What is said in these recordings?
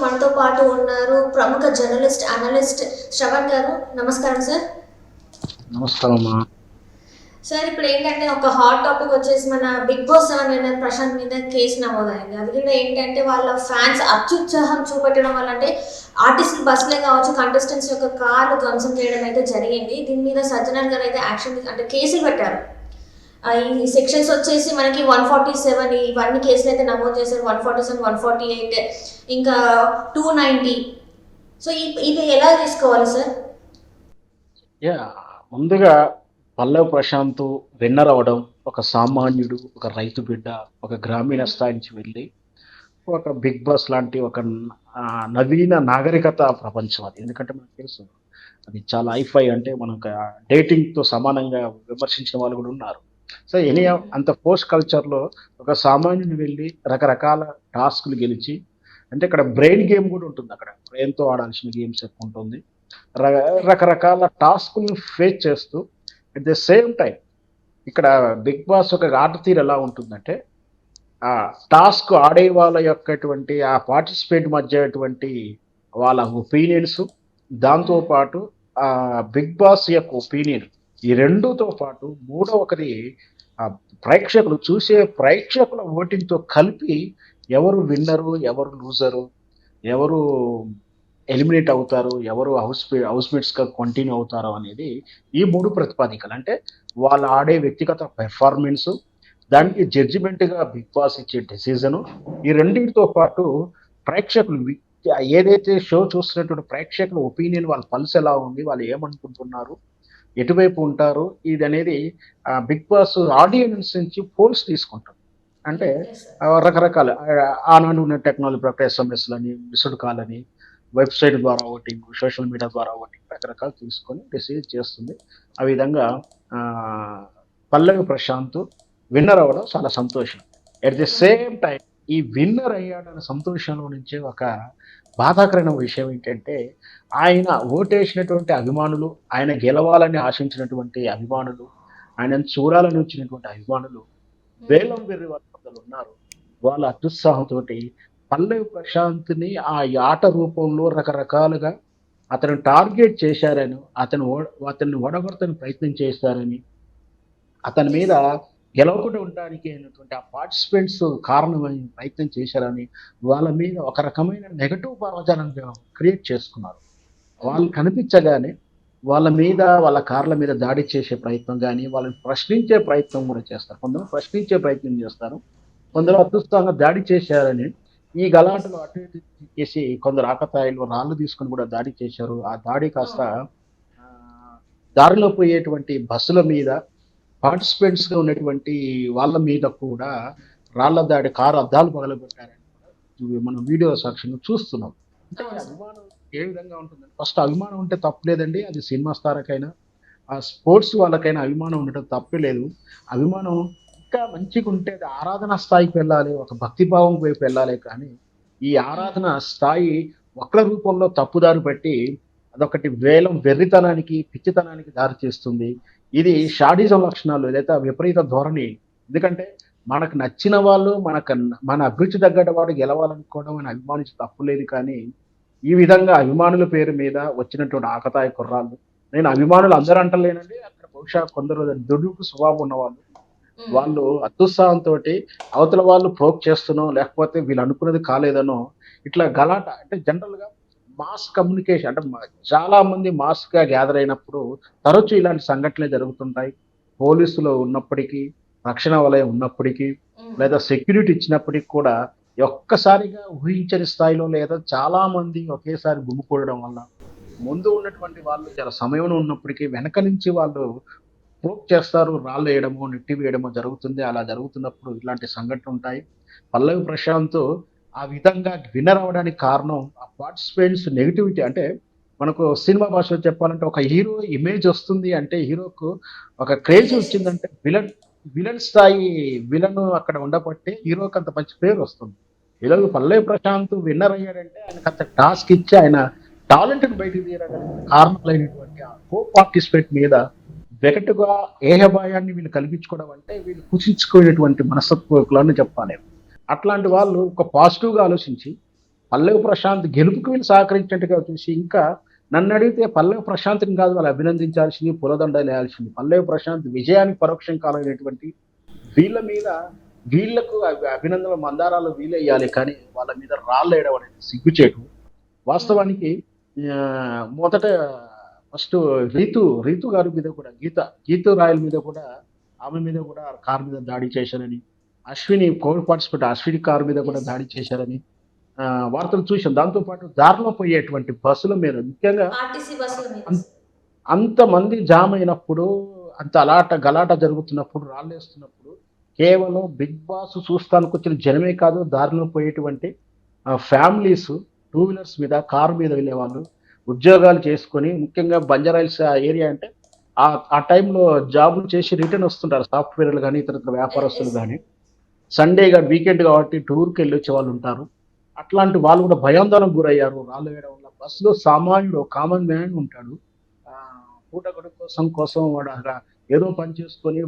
మనతో పాటు ఉన్నారు ప్రముఖ జర్నలిస్ట్, అనలిస్ట్ శ్రవణ్ గారు. నమస్కారం సార్. నమస్కారం అమ్మా. సార్ ఇప్పుడు ఏంటంటే ఒక హాట్ టాపిక్ వచ్చేసి మన బిగ్ బాస్ 7 విన్నర్ ప్రశాంత్ మీద కేసు నమోదైంది. అది కూడా ఏంటంటే వాళ్ళ ఫ్యాన్స్ అత్యుత్సాహం చూపెట్టడం వల్ల అంటే ఆర్టిస్ట్ బస్సులే కావచ్చు కంటెస్టెంట్స్ యొక్క కార్లు ధ్వంసం చేయడం అయితే జరిగింది. దీని మీద సజ్జనర్ గారు అయితే యాక్షన్ అంటే కేసులు పెట్టారు. ఈ సెక్షన్స్ వచ్చేసి మనకి 147 ఇవన్నీ కేసులు అయితే నమోదు చేశారు. 147, 148 ఇంకా 290. సో ఇది ఎలా తీసుకోవాలి సార్? యా ముందుగా పల్లవి ప్రశాంత్ విన్నర్ అవ్వడం, ఒక సామాన్యుడు, ఒక రైతు బిడ్డ, ఒక గ్రామీణ స్థాయి నుంచి వెళ్ళి ఒక బిగ్ బాస్ లాంటి ఒక నవీన నాగరికత ప్రపంచం అది. ఎందుకంటే మనకు తెలుసు అది చాలా హైఫై, అంటే మనకు డేటింగ్తో సమానంగా విమర్శించిన వాళ్ళు కూడా ఉన్నారు. సో ఎనీ అంత పోస్ట్ కల్చర్లో ఒక సామాన్యుని వెళ్ళి రకరకాల టాస్కులు గెలిచి, అంటే ఇక్కడ బ్రెయిన్ గేమ్ కూడా ఉంటుంది, అక్కడ బ్రెయిన్తో ఆడాల్సిన గేమ్స్ ఎక్కువ ఉంటుంది. రకరకాల టాస్కులను ఫేస్ చేస్తూ అట్ ద సేమ్ టైం ఇక్కడ బిగ్ బాస్ ఒక ఆట తీరు ఎలా ఉంటుందంటే, ఆ టాస్క్ ఆడే వాళ్ళ యొక్కటువంటి ఆ పార్టిసిపేట్ మధ్యటువంటి వాళ్ళ ఒపీనియన్స్, దాంతోపాటు ఆ బిగ్ బాస్ యొక్క ఒపీనియన్, ఈ రెండుతో పాటు మూడవది ఆ ప్రేక్షకులు చూసే ప్రేక్షకుల ఓటింగ్తో కలిపి ఎవరు విన్నరు, ఎవరు లూజరు, ఎవరు ఎలిమినేట్ అవుతారు, ఎవరు హౌస్మేట్స్గా కంటిన్యూ అవుతారు అనేది ఈ మూడు ప్రతిపాదికలు. అంటే వాళ్ళు ఆడే వ్యక్తిగత పెర్ఫార్మెన్సు, దానికి జడ్జిమెంట్గా బిగ్ బాస్ ఇచ్చే డెసిజను, ఈ రెండింటితో పాటు ప్రేక్షకులు ఏదైతే షో చూస్తున్నటువంటి ప్రేక్షకుల ఒపీనియన్, వాళ్ళ పల్స్ ఎలా ఉంది, వాళ్ళు ఏమనుకుంటున్నారు, ఎటువైపు ఉంటారు, ఇది అనేది బిగ్ బాస్ ఆడియన్స్ నుంచి పోల్స్ తీసుకుంటారు. అంటే రకరకాల ఆనాడు ఉన్న టెక్నాలజీ ప్రకారం ఎస్ఎంఎస్లని, మిస్డ్ కాల్ అని, వెబ్సైట్ ద్వారా ఓటింగ్, సోషల్ మీడియా ద్వారా ఓటింగ్, రకరకాలు తీసుకొని డిసైడ్ చేస్తుంది. ఆ విధంగా పల్లవి ప్రశాంత్ విన్నర్ అవ్వడం చాలా సంతోషం. ఎట్ ది సేమ్ టైం ఈ విన్నర్ అయ్యాడన్న సంతోషంలో నుంచి ఒక బాధాకరమైన విషయం ఏంటంటే, ఆయన ఓటేసినటువంటి అభిమానులు, ఆయన గెలవాలని ఆశించినటువంటి అభిమానులు, ఆయనను చూడాలని వచ్చినటువంటి అభిమానులు వేలం వెర్రి వాళ్ళు ఉన్నారు. వాళ్ళ అత్యుత్సాహంతో పల్లవి ప్రశాంత్ని ఆ ఆట రూపంలో రకరకాలుగా అతను టార్గెట్ చేశారని, అతన్ని ఓడగొడతని ప్రయత్నం చేశారని, అతని మీద గెలవకుండా ఉండడానికి అయినటువంటి ఆ పార్టిసిపెంట్స్ కారణమని ప్రయత్నం చేశారని, వాళ్ళ మీద ఒక రకమైన నెగటివ్ భావజాలను క్రియేట్ చేసుకున్నారు. వాళ్ళు కనిపించగానే వాళ్ళ మీద, వాళ్ళ కార్ల మీద దాడి చేసే ప్రయత్నం కానీ, వాళ్ళని ప్రశ్నించే ప్రయత్నం కూడా చేస్తారు. కొందరు ప్రశ్నించే ప్రయత్నం చేస్తారు, కొందరు అత్యుత్సాహంగా దాడి చేశారని ఈ గలాటలు అటు ఇటు చేసి కొందరు ఆకతాయిలు రాళ్ళు తీసుకొని కూడా దాడి చేశారు. ఆ దాడి కాస్త దారిలో పోయేటువంటి బస్సుల మీద, పార్టిసిపెంట్స్ గా ఉన్నటువంటి వాళ్ళ మీద కూడా రాళ్ల దాడి, కారు అద్దాలు పగలగొట్టారని కూడా మనం వీడియో సాక్ష్యంగా చూస్తున్నాం. అంటే అభిమానం ఏ విధంగా ఉంటుందండి? ఫస్ట్ అభిమానం ఉంటే తప్పులేదండి, అది సినిమా స్థారకైనా ఆ స్పోర్ట్స్ వాళ్ళకైనా అభిమానం ఉండటం తప్పే లేదు. అభిమానం ఇంకా మంచిగా ఉంటే అది ఆరాధన స్థాయికి వెళ్ళాలి, ఒక భక్తిభావం వైపు వెళ్ళాలి. కానీ ఈ ఆరాధన స్థాయి ఒక్కల రూపంలో తప్పుదారి పెట్టి అదొకటి వెర్రితనానికి, పిచ్చితనానికి దారి చేస్తుంది. ఇది షాడిజం లక్షణాలు, ఏదైతే విపరీత ధోరణి. ఎందుకంటే మనకు నచ్చిన వాళ్ళు, మన అభిరుచి తగ్గట్టు వాడు గెలవాలనుకోవడం అని అభిమానించి తప్పులేదు. కానీ ఈ విధంగా అభిమానుల పేరు మీద వచ్చినటువంటి ఆకతాయి కుర్రాళ్ళు, నేను అభిమానులు అందరూ అంటలేనండి, అక్కడ బహుశా కొందరు దుడుకు స్వభావం ఉన్నవాళ్ళు, వాళ్ళు అత్యుత్సాహంతో అవతల వాళ్ళు ప్రోక్ చేస్తునో, లేకపోతే వీళ్ళు అనుకున్నది కాలేదనో ఇట్లా గలాట, అంటే జనరల్గా మాస్ కమ్యూనికేషన్, అంటే చాలా మంది మాస్గా గ్యాదర్ అయినప్పుడు తరచూ ఇలాంటి సంఘటనలు జరుగుతుంటాయి. పోలీసులు ఉన్నప్పటికీ, రక్షణ వలయం ఉన్నప్పటికీ, లేదా సెక్యూరిటీ ఇచ్చినప్పటికీ కూడా ఒక్కసారిగా ఊహించని స్థాయిలో లేదా చాలా మంది ఒకేసారి గుమికూడడం వల్ల ముందు ఉన్నటువంటి వాళ్ళు చాలా సమయం ఉన్నప్పటికీ వెనక నుంచి వాళ్ళు ప్రోక్ చేస్తారు, రాళ్ళు వేయడమో, నెట్టి వేయడమో జరుగుతుంది. అలా జరుగుతున్నప్పుడు ఇలాంటి సంఘటనలు ఉంటాయి. పల్లవి ప్రశాంత్ ఆ విధంగా విన్నర్ అవ్వడానికి కారణం ఆ పార్టిసిపెంట్స్ నెగిటివిటీ. అంటే మనకు సినిమా భాషలో చెప్పాలంటే ఒక హీరో ఇమేజ్ వస్తుంది అంటే, హీరోకు ఒక క్రేజ్ వచ్చిందంటే విలన్ స్థాయి విలన్ అక్కడ ఉండబట్టే హీరోకి అంత మంచి పేరు వస్తుంది. ఈరోజు పల్లవి ప్రశాంత్ విన్నర్ అయ్యాడంటే ఆయనకు అంత టాస్క్ ఇచ్చి ఆయన టాలెంట్ని బయటకు తీయడానికి కారణాలైనటువంటి ఆ కో పార్టిసిపేట్ మీద వెగటుగా ఏహభాయాన్ని వీళ్ళు కల్పించుకోవడం అంటే వీళ్ళు కుచించుకునేటువంటి మనస్తత్వకులని చెప్పాలి. అట్లాంటి వాళ్ళు ఒక పాజిటివ్గా ఆలోచించి పల్లవి ప్రశాంత్ గెలుపుకి వీళ్ళు సహకరించినట్టుగా చూసి ఇంకా నన్ను అడిగితే పల్లవి ప్రశాంత్‌ని కాదు వాళ్ళు అభినందించాల్సింది, పూలదండలు వేయాల్సింది. పల్లవి ప్రశాంత్ విజయానికి పరోక్షం కారణమైనటువంటి వీళ్ళ మీద వీళ్ళకు అభినందనల మందారాలు వీళ్ళెయ్యాలి. కానీ వాళ్ళ మీద రాళ్ళేయడం అనేది సిగ్గుచేటు. హ్మ్. వాస్తవానికి మొదట ఫస్టు రీతు గారి మీద కూడా గీతూ రాయల మీద కూడా ఆమె మీద కూడా కారు మీద దాడి చేశారని, కోవిడ్ పార్టిసిపేట్ అశ్విని కారు మీద కూడా యెస్. దాడి చేశారని వార్తలు చూసాం. దాంతో పాటు దారిలో పోయేటువంటి బస్సుల మీద ముఖ్యంగా ఆర్టీసీ బస్సుల మీద అం సార్. అంతమంది జామ్ అయినప్పుడు, అంత గలాట జరుగుతున్నప్పుడు, రాళ్ళేస్తున్నప్పుడు కేవలం 'బిగ్ బాస్' చూస్తానికొచ్చిన జనమే కాదు, దారిలో పోయేటువంటి ఫ్యామిలీస్ టూ వీలర్స్ మీద, కారు మీద వెళ్ళేవాళ్ళు, ఉద్యోగాలు చేసుకొని ముఖ్యంగా బంజారాహిల్స్ ఆ ఏరియా అంటే ఆ టైంలో జాబులు చేసి రిటర్న్ వస్తుంటారు. సాఫ్ట్‌వేర్‌లు గాని, ఇతరితర వ్యాపారస్తులు యెస్. గాని. వీకెండ్ కాబట్టి టూర్‌కెళ్ళొచ్చే వాళ్ళుంటారు. అట్లాంటి వాళ్ళు కూడా భయాందోళనకు గురయ్యారు. రాళ్ళు వేయడం వల్ల. బస్సులో సామాన్యుడు కామన్ మ్యాన్ ఉంటాడు. పూట గడుపు కోసం వాడు ఏదో పని చేసుకొని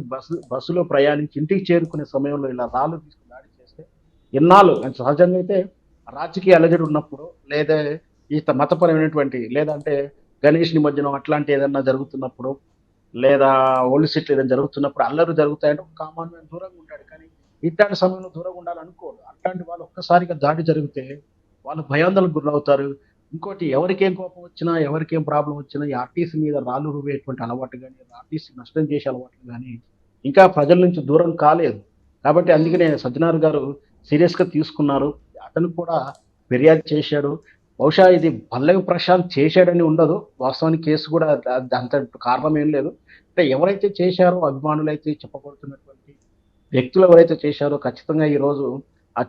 బస్సులో ప్రయాణించి ఇంటికి చేరుకునే సమయంలో ఇలా రాళ్ళు తీసుకొని దాడి చేస్తే ఇన్నాళ్ళు సహజంగా అయితే రాజకీయ అలజడి ఉన్నప్పుడు లేదా మతపరమైనటువంటి లేదంటే గణేష్ నిమజ్జనం అట్లాంటి ఏదన్నా జరుగుతున్నప్పుడు లేదా ఓల్డ్ సిటీలో ఏదైనా జరుగుతున్నప్పుడు అల్లర్లు జరుగుతాయంటే ఒక కామన్ మ్యాన్ దూరంగా ఉంటాడు. కానీ ఇట్లాంటి సమయంలో దూరంగా ఉండాలనుకోడు. అట్లాంటి వాళ్ళు ఒక్కసారిగా దాడి జరిగితే వాళ్ళు భయాందోళనకు గురవుతారు. ఇంకోటి ఎవరికేం కోపం వచ్చినా, ఎవరికేం ప్రాబ్లమ్ వచ్చినా ఈ ఆర్టీసీ మీద రాళ్ళు రువ్వేటువంటి అలవాటు గాని, ఆర్టీసీ నష్టం చేసే అలవాట్లు గాని ఇంకా ప్రజల నుంచి దూరం కాలేదు. కాబట్టి హ్మ్. అందుకనే సజ్జనార్ గారు సీరియస్‌గా తీసుకున్నారు. అతను కూడా ఫిర్యాదు చేశాడు. బహుశా ఇది పల్లవి ప్రశాంత్ చేశాడని ఉండదు. వాస్తవానికి కేసు కూడా అంత కారణం ఏం లేదు. అంటే ఎవరైతే చేశారో అభిమానులైతే చెప్పబడుతున్నటువంటి వ్యక్తులు ఎవరైతే చేశారో ఖచ్చితంగా ఈరోజు ఆ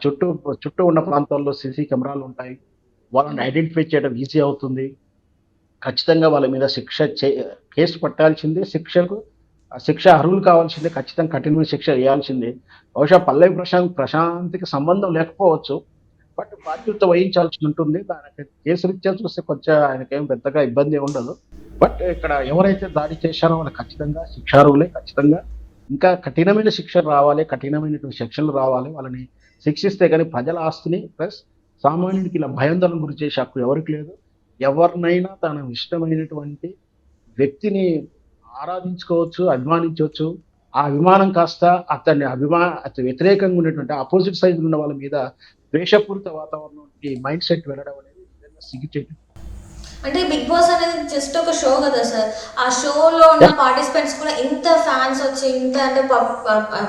చుట్టూ ఉన్న ప్రాంతాల్లో సీసీ కెమెరాలుంటాయి. వాళ్ళని హ్మ్. ఐడెంటిఫై చేయడం ఈజీ అవుతుంది. ఖచ్చితంగా వాళ్ళ మీద కేసు పట్టాల్సిందే. శిక్ష అర్హులు కావాల్సిందే. ఖచ్చితంగా కఠినమైన శిక్ష ఎయాల్సిందే. బహుశా పల్లవి ప్రశాంత్‌కి సంబంధం లేకపోవచ్చు. బట్ బాధ్యత వహించాల్సి ఉంటుంది. దానికి కేసు రీత్యా చూస్తే కొంచెం ఆయనకేం పెద్దగా ఇబ్బంది ఏమి ఉండదు. బట్ ఇక్కడ ఎవరైతే దాడి చేశారో వాళ్ళు ఖచ్చితంగా శిక్షార్హులే. ఖచ్చితంగా ఇంకా కఠినమైన శిక్షలు రావాలి. కఠినమైనటువంటి శిక్షలు రావాలి. వాళ్ళని శిక్షిస్తే గాని ప్రజల ఆస్తిని ప్లస్ సామాన్యుడికి ఇలా భయాందోళనకు గురి చేసే హక్కు ఎవరికీ లేదు. ఎవరినైనా తన ఇష్టమైనటువంటి వ్యక్తిని ఆరాధించుకోవచ్చు, అభిమానించొచ్చు. ఆ అభిమానం కాస్త అతని వ్యతిరేకంగా ఉన్నటువంటి అపోజిట్ సైడ్ ఉన్న వాళ్ళ మీద ద్వేషపూరిత వాతావరణంకి మైండ్ సెట్ వెళ్ళడం అనేది నిజంగా సిగ్గుచేటు. అంటే 'బిగ్ బాస్' అనేది జస్ట్ ఒక షో కదా సార్. ఆ షోలో ఉన్న యాహ్! పార్టిసిపెంట్స్ కూడా ఇంత ఫ్యాన్స్ వచ్చి ఇంత అంటే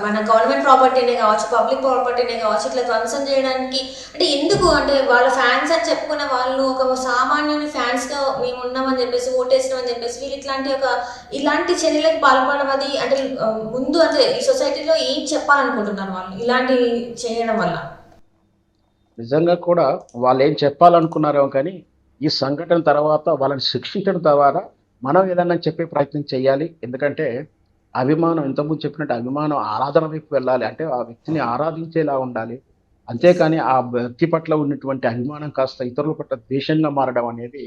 మన గవర్నమెంట్ ప్రాపర్టీనే కావచ్చు, పబ్లిక్ ప్రాపర్టీనే కావచ్చు, ఇట్లా ధ్వంసం చేయడానికి అంటే ఎందుకు అంటే వాళ్ళ ఫ్యాన్స్ అని చెప్పుకునే వాళ్ళు ఒక సామాన్యుని ఫ్యాన్స్‌గా మేమున్నామని చెప్పేసి, ఓటేసినామని చెప్పేసి వీళ్ళు ఇలాంటి చర్యలకు పాల్పడడం అది అంటే ముందు అంటే ఈ సొసైటీలో ఏం చెప్పాలనుకుంటున్నారు వాళ్ళు ఇలాంటివి చేయడం వల్ల? నిజంగా కూడా వాళ్ళేం చెప్పాలనుకున్నారేమో కానీ, ఈ సంఘటన తర్వాత వాళ్ళని శిక్షించడం ద్వారా మనం ఏదన్నా చెప్పే ప్రయత్నం చేయాలి. ఎందుకంటే అభిమానం ఇంతకుముందు చెప్పినట్టు అభిమానం ఆరాధన వైపు వెళ్ళాలి. అంటే ఆ వ్యక్తిని ఆరాధించేలా ఉండాలి. యెస్. అంతేకాని ఆ వ్యక్తి పట్ల ఉన్నటువంటి అభిమానం కాస్త ఇతరుల పట్ల ద్వేషంగా మారడం అనేది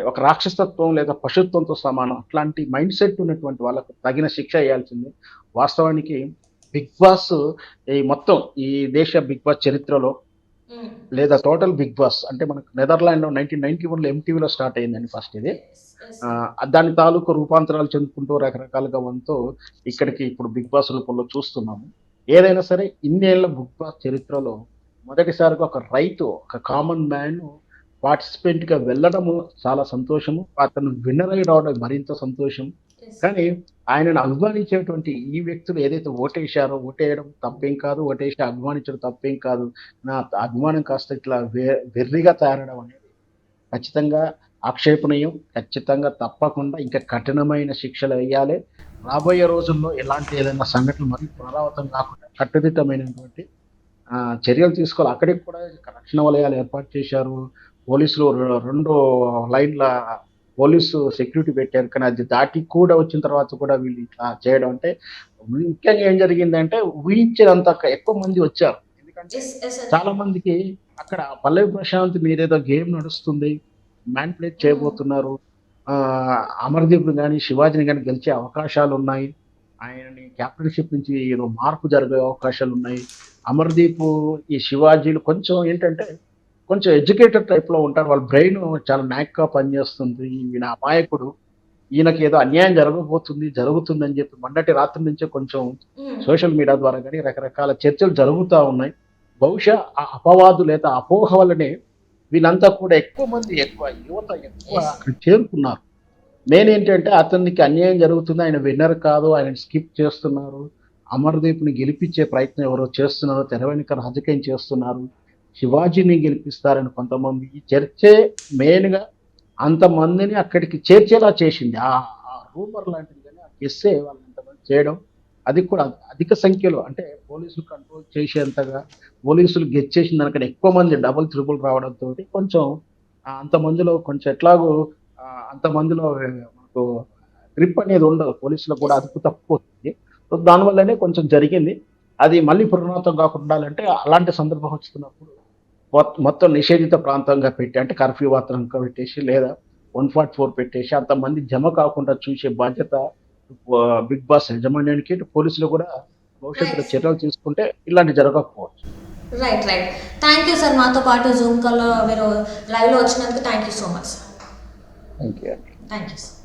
ఒక రాక్షసత్వం లేదా పశుత్వంతో సమానం. అట్లాంటి మైండ్ సెట్ ఉన్నటువంటి వాళ్ళకు తగిన శిక్ష ఎయాల్సిందే. వాస్తవానికి 'బిగ్ బాస్' మొత్తం ఈ దేశ 'బిగ్ బాస్' చరిత్రలో హ్మ్. లేదా టోటల్ 'బిగ్ బాస్' అంటే మనకు నెదర్లాండ్‌లో 1991లో ఎంటీవీలో స్టార్ట్ అయిందండి ఫస్ట్ ఇది. యెస్. యెస్. దాని తాలూకు రూపాంతరాలు చెందుకుంటూ రకరకాలుగా వంతు ఇక్కడికి ఇప్పుడు 'బిగ్ బాస్' రూపంలో చూస్తున్నాము. ఏదైనా సరే ఇన్నేళ్ల 'బిగ్ బాస్' చరిత్రలో మొదటిసారిగా ఒక కామన్ మ్యాన్ పార్టిసిపెంట్‌గా వెళ్ళడము చాలా సంతోషము. అతను విన్నర్ అయి రావడం మరింత సంతోషం. యెస్. కానీ ఆయనను అభిమానించేటువంటి ఈ వ్యక్తులు ఏదైతే ఓటేశారో ఓటేయడం తప్పేం కాదు. ఓటేసి అభిమానించడం తప్పేం కాదు. నా అభిమానం కాస్త ఇట్లా వెర్రిగా తయారవడం అనేది ఖచ్చితంగా ఆక్షేపణీయం. ఖచ్చితంగా తప్పకుండా ఇంకా కఠినమైన శిక్షలెయ్యాలి. రాబోయే రోజుల్లో ఇలాంటి ఏదైనా సంఘటనలు మరీ పునరావృతం కాకుండా కట్టుదిట్టమైనటువంటి చర్యలు తీసుకోవాలి. అక్కడికి కూడా రక్షణ వలయాలు ఏర్పాటు చేశారు. పోలీసులు 2 లైన్‌ల పోలీసు సెక్యూరిటీ పెట్టారు. కానీ అది దాటి కూడా వచ్చిన తర్వాత కూడా వీళ్ళు ఇట్లా చేయడం అంటే ముఖ్యంగా ఏం జరిగిందంటే ఊహించినంత ఎక్కువ మంది వచ్చారు. ఎందుకంటే యెస్. Yes sir. చాలా మందికి అక్కడ పల్లవి ప్రశాంత్ మీదేదో గేమ్ నడుస్తుంది. మ్యానిపులేట్ హ్మ్. చేయబోతున్నారు. అమర్‌దీప్‌ని గాని, శివాజీని గాని గెలిచే అవకాశాలున్నాయి. ఆయనని కెప్టెన్‌షిప్ నుంచి ఏదో మార్పు జరిగే అవకాశాలున్నాయి. అమర్‌దీప్, ఈ శివాజీలు కొంచెం ఏంటంటే కొంచెం ఎడ్యుకేటెడ్ టైప్‌లో ఉంటారు. వాళ్ళ బ్రెయిన్ చాలా నాక్‌గా పనిచేస్తుంది. ఈయన అమాయకుడు. ఈయనకి ఏదో అన్యాయం జరగబోతుంది, జరుగుతుందని చెప్పి మొన్నటి రాత్రి నుంచే కొంచెం హ్మ్. సోషల్ మీడియా ద్వారా గాని రకరకాల చర్చలు జరుగుతా ఉన్నాయి. బహుశా ఆ అపవాదు లేదా అపోహ వల్లనే వీళ్ళంతా కూడా ఎక్కువ మంది యువత ఎక్కువ యెస్. అక్కడికి చేరుకున్నారు. మెయిన్ ఏంటంటే అతనికి అన్యాయం జరుగుతుంది. ఆయన విన్నర్ కాదు. ఆయనని స్కిప్ చేస్తున్నారు. అమర్‌దీప్‌ని గెలిపించే ప్రయత్నం ఎవరో చేస్తున్నారు. తెర వెనుక రాజకీయం చేస్తున్నారు. శివాజీని గెలిపిస్తారని కొంతమంది. ఈ చర్చే మెయిన్‌గా అంతమందిని అక్కడికి చేర్చేలా చేసింది. ఆ రూమర్ లాంటిది గాని, ఆ గెస్సే వాళ్ళంతమంది చేయడం. అది కూడా అధిక సంఖ్యలో అంటే పోలీసులు కంట్రోల్ చేసేంతగా పోలీసులు గెస్ చేసిన దానికన్నా ఎక్కువ మంది డబుల్, త్రిబుల్ రావడంతోటి కొంచెం అంతమందిలో కొంచెం ఎట్లాగో అంతమందిలో మనకు గ్రిప్ అనేది ఉండదు. పోలీసులకు కూడా యెస్. అదుపు తప్పిపోతుంది. సో, దానివల్లనే కొంచెం జరిగింది. అది మళ్ళీ పునరావృతం కాకుండా ఉండాలంటే అలాంటి సందర్భం వస్తున్నప్పుడు మొత్తం నిషేధిత ప్రాంతంగా పెట్టి అంటే కర్ఫ్యూ వాతావరణంగా పెట్టేసి లేదా 144 పెట్టేసి అంతమంది జమ కాకుండా చూసే బాధ్యత బిగ్ బాస్ యాజమాన్యానికి, ఇటు పోలీసులు కూడా భవిష్యత్తులో నైస్. చర్యలు తీసుకుంటే ఇలాంటివి జరగకపోవచ్చు. Right. Right. Thank you sir. మాతో పాటు జూమ్ కాల్‌లో మీరు లైవ్‌లో వచ్చినందుకు thank you so much sir. Thank you. Thank you sir.